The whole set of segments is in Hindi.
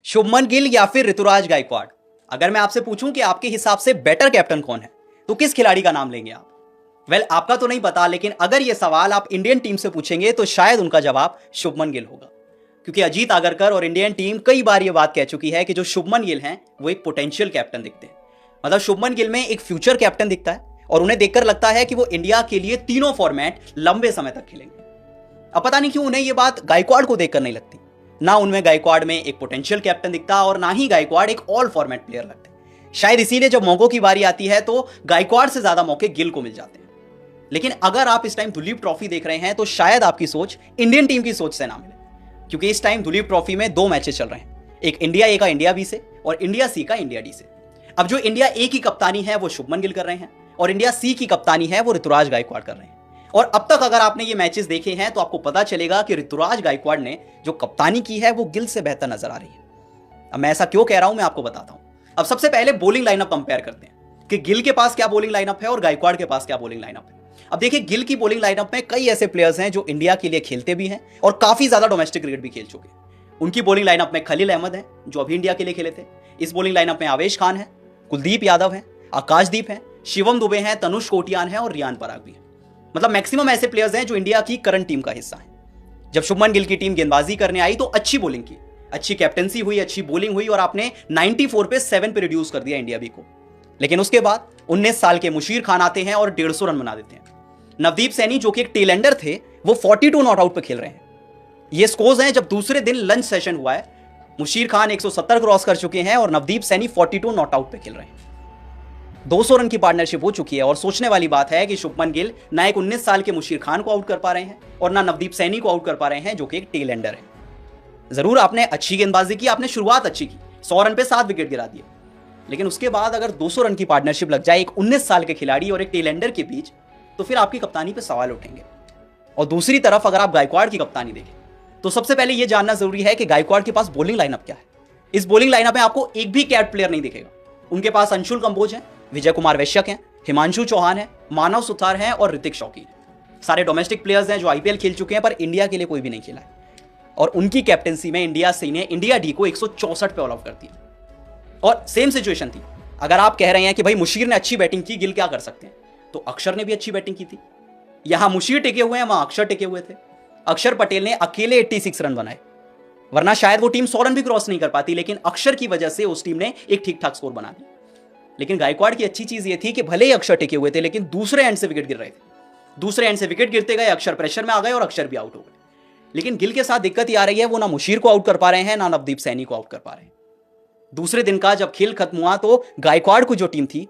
शुभमन गिल या फिर ऋतुराज गायकवाड़? अगर मैं आपसे पूछूं कि आपके हिसाब से बेटर कैप्टन कौन है, तो किस खिलाड़ी का नाम लेंगे आप? आपका तो नहीं पता, लेकिन अगर यह सवाल आप इंडियन टीम से पूछेंगे तो शायद उनका जवाब शुभमन गिल होगा। क्योंकि अजीत आगरकर और इंडियन टीम कई बार यह बात कह चुकी है कि जो शुभमन गिल हैं वो एक पोटेंशियल कैप्टन दिखते हैं। मतलब शुभमन गिल में एक फ्यूचर कैप्टन दिखता है और उन्हें देखकर लगता है कि वो इंडिया के लिए तीनों फॉर्मेट लंबे समय तक खेलेंगे। अब पता नहीं क्यों उन्हें यह बात गायकवाड़ को देखकर नहीं लगती। ना उनमें गायकवाड़ में एक पोटेंशियल कैप्टन दिखता और ना ही गायकवाड़ एक ऑल फॉर्मेट प्लेयर लगते। शायद इसीलिए जब मौकों की बारी आती है तो गायकवाड़ से ज्यादा मौके गिल को मिल जाते हैं। लेकिन अगर आप इस टाइम दुलीप ट्रॉफी देख रहे हैं तो शायद आपकी सोच इंडियन टीम की सोच से ना मिले, क्योंकि इस टाइम दुलीप ट्रॉफी में 2 मैचेस चल रहे हैं, एक इंडिया ए का इंडिया बी से और इंडिया सी का इंडिया डी से। अब जो इंडिया ए की कप्तानी है वो शुभमन गिल कर रहे हैं और इंडिया सी की कप्तानी है वो ऋतुराज गायकवाड़ कर रहे हैं। और अब तक अगर आपने ये मैचेस देखे हैं तो आपको पता चलेगा कि ऋतुराज गायकवाड़ ने जो कप्तानी की है वो गिल से बेहतर नजर आ रही है। अब मैं ऐसा क्यों कह रहा हूं, मैं आपको बताता हूं। अब सबसे पहले बॉलिंग लाइनअप कंपेयर करते हैं कि गिल के पास क्या बॉलिंग लाइनअप है और गायकवाड़ के पास क्या बॉलिंग लाइनअप है। अब देखिए, गिल की बॉलिंग लाइनअप में कई ऐसे प्लेयर्स हैं जो इंडिया के लिए खेलते भी हैं और काफी ज्यादा डोमेस्टिक क्रिकेट भी खेल चुके हैं। उनकी बॉलिंग लाइनअप में खलील अहमद है जो अभी इंडिया के लिए खेले थे। इस बॉलिंग लाइनअप में आवेश खान है, कुलदीप यादव है, आकाशदीप है, शिवम दुबे हैं, तनुष कोटियान है और रियान पराग भी है। मतलब मैक्सिमम ऐसे प्लेयर्स हैं जो इंडिया की करंट टीम का हिस्सा है। जब शुभमन गिल की टीम गेंदबाजी करने आई तो अच्छी बॉलिंग की, अच्छी कैप्टनसी हुई, अच्छी बॉलिंग हुई और आपने 94 पे 7 पे रिड्यूस कर दिया इंडिया बी को। लेकिन उसके बाद 19 साल के मुशीर खान आते हैं और 150 रन बना देते हैं। नवदीप सैनी जो कि एक टेलेंडर थे वो 42 नॉट आउट पे खेल रहे हैं। ये स्कोर्स हैं जब दूसरे दिन लंच सेशन हुआ है। मुशीर खान 170 क्रॉस कर चुके हैं और नवदीप सैनी 42 नॉट आउट पे खेल रहे हैं। 200 रन की पार्टनरशिप हो चुकी है और सोचने वाली बात है कि शुभमन गिल ना एक 19 साल के मुशीर खान को आउट कर पा रहे हैं और ना नवदीप सैनी को आउट कर पा रहे हैं जो कि एक टेलेंडर है। जरूर आपने अच्छी गेंदबाजी की, आपने शुरुआत अच्छी की, 100 रन पे 7 विकेट गिरा दिए, लेकिन उसके बाद अगर 200 रन की पार्टनरशिप लग जाए एक 19 साल के खिलाड़ी और एक टेलेंडर के बीच, तो फिर आपकी कप्तानी पे सवाल उठेंगे। और दूसरी तरफ अगर आप गायकवाड़ की कप्तानी देखें तो सबसे पहले यह जानना जरूरी है कि गायकवाड़ के पास बॉलिंग लाइनअप क्या है। इस बॉलिंग लाइनअप में आपको एक भी कैट प्लेयर नहीं दिखेगा। उनके पास अंशुल कंबोज है, विजय कुमार वैश्यक हैं, हिमांशु चौहान है, मानव सुथार हैं और ऋतिक शौकी है। सारे डोमेस्टिक प्लेयर्स हैं जो आईपीएल खेल चुके हैं पर इंडिया के लिए कोई भी नहीं खेला है। और उनकी कैप्टनसी में इंडिया सी ने इंडिया डी को 164 पे ऑल आउट कर दिया। और सेम सिचुएशन थी। अगर आप कह रहे हैं कि भाई मुशीर ने अच्छी बैटिंग की, गिल क्या कर सकते हैं, तो अक्षर ने भी अच्छी बैटिंग की थी। यहां मुशीर टिके हुए हैं, वहां अक्षर टिके हुए थे। अक्षर पटेल ने अकेले 86 रन बनाए, वरना शायद वो टीम 100 रन भी क्रॉस नहीं कर पाती, लेकिन अक्षर की वजह से उस टीम ने एक ठीक ठाक स्कोर बना दिया। लेकिन गायकवाड़ की अच्छी चीज ये थी कि भले ही अक्षर टिके हुए थे लेकिन दूसरे एंड से विकेट गिर रहे थे। दूसरे एंड से विकेट गिरते गए, अक्षर प्रेशर में आ गए और अक्षर भी आउट हो गए। लेकिन गिल के साथ दिक्कत ये आ रही है, वो ना मुशीर को आउट कर पा रहे हैं ना नवदीप सैनी को आउट कर पा रहे हैं। दूसरे दिन का जब खेल खत्म हुआ तो गायकवाड़ को जो टीम थी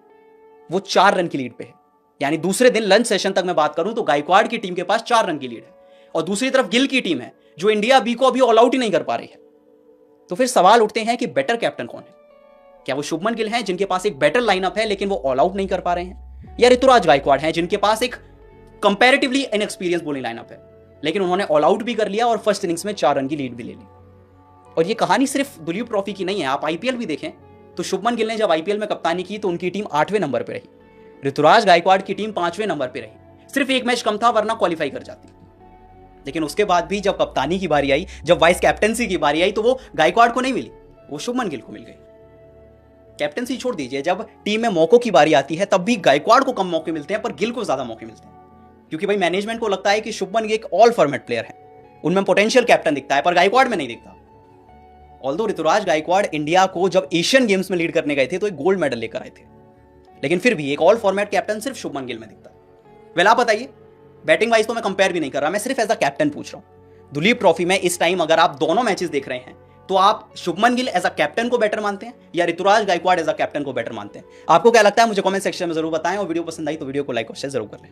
वो 4 रन की लीड पे है। यानी दूसरे दिन लंच सेशन तक मैं बात करूं तो गायकवाड़ की टीम के पास 4 रन की लीड है और दूसरी तरफ गिल की टीम है जो इंडिया बी को अभी ऑल आउट ही नहीं कर पा रही है। तो फिर सवाल उठते हैं कि बेटर कैप्टन कौन है? क्या वो शुभमन गिल हैं जिनके पास एक बेटर लाइनअप है लेकिन वो ऑल आउट नहीं कर पा रहे हैं, या ऋतुराज गायकवाड़ हैं जिनके पास एक कंपैरेटिवली इनएक्सपीरियंस बॉलिंग लाइनअप है लेकिन उन्होंने ऑल आउट भी कर लिया और फर्स्ट इनिंग्स में 4 रन की लीड भी ले ली। और ये कहानी सिर्फ दुलीप ट्रॉफी की नहीं है, आप आईपीएल भी देखें तो शुभमन गिल ने जब आईपीएल में कप्तानी की तो उनकी टीम 8वें नंबर पर रही, ऋतुराज गायकवाड़ की टीम 5वें नंबर पर रही। सिर्फ एक मैच कम था वरना क्वालिफाई कर जाती। लेकिन उसके बाद भी जब कप्तानी की बारी आई, जब वाइस कैप्टनसी की बारी आई तो वो गायकवाड़ को नहीं मिली, वो शुभमन गिल को मिल गई। कैप्टनसी छोड़ दीजिए, जब टीम में मौकों की बारी आती है तब भी गायकवाड़ को कम मौके मिलते हैं पर गिल को ज्यादा मौके मिलते हैं, क्योंकि भाई मैनेजमेंट को लगता है कि शुभमन गिल एक ऑल फॉर्मेट प्लेयर है, उनमें पोटेंशियल कैप्टन दिखता है पर गायकवाड़ में नहीं दिखता। ऑल्दो ऋतुराज गायकवाड़ इंडिया को जब एशियन गेम्स में लीड करने गए थे तो एक गोल्ड मेडल लेकर आए थे, लेकिन फिर भी एक ऑल फॉर्मेट कैप्टन सिर्फ शुभमन गिल में दिखता है। आप बताइए, बैटिंग वाइज तो मैं कंपेयर भी नहीं कर रहा, मैं सिर्फ एज अ कैप्टन पूछ रहा हूं। दुलीप ट्रॉफी में इस टाइम अगर आप दोनों मैचेस देख रहे हैं तो आप Shubman Gill as a captain को बेटर मानते हैं या Ruturaj Gaikwad as a captain को बेटर मानते हैं? आपको क्या लगता है मुझे कमेंट सेक्शन में जरूर बताएं और वीडियो पसंद आई तो वीडियो को लाइक और शेयर जरूर कर लें।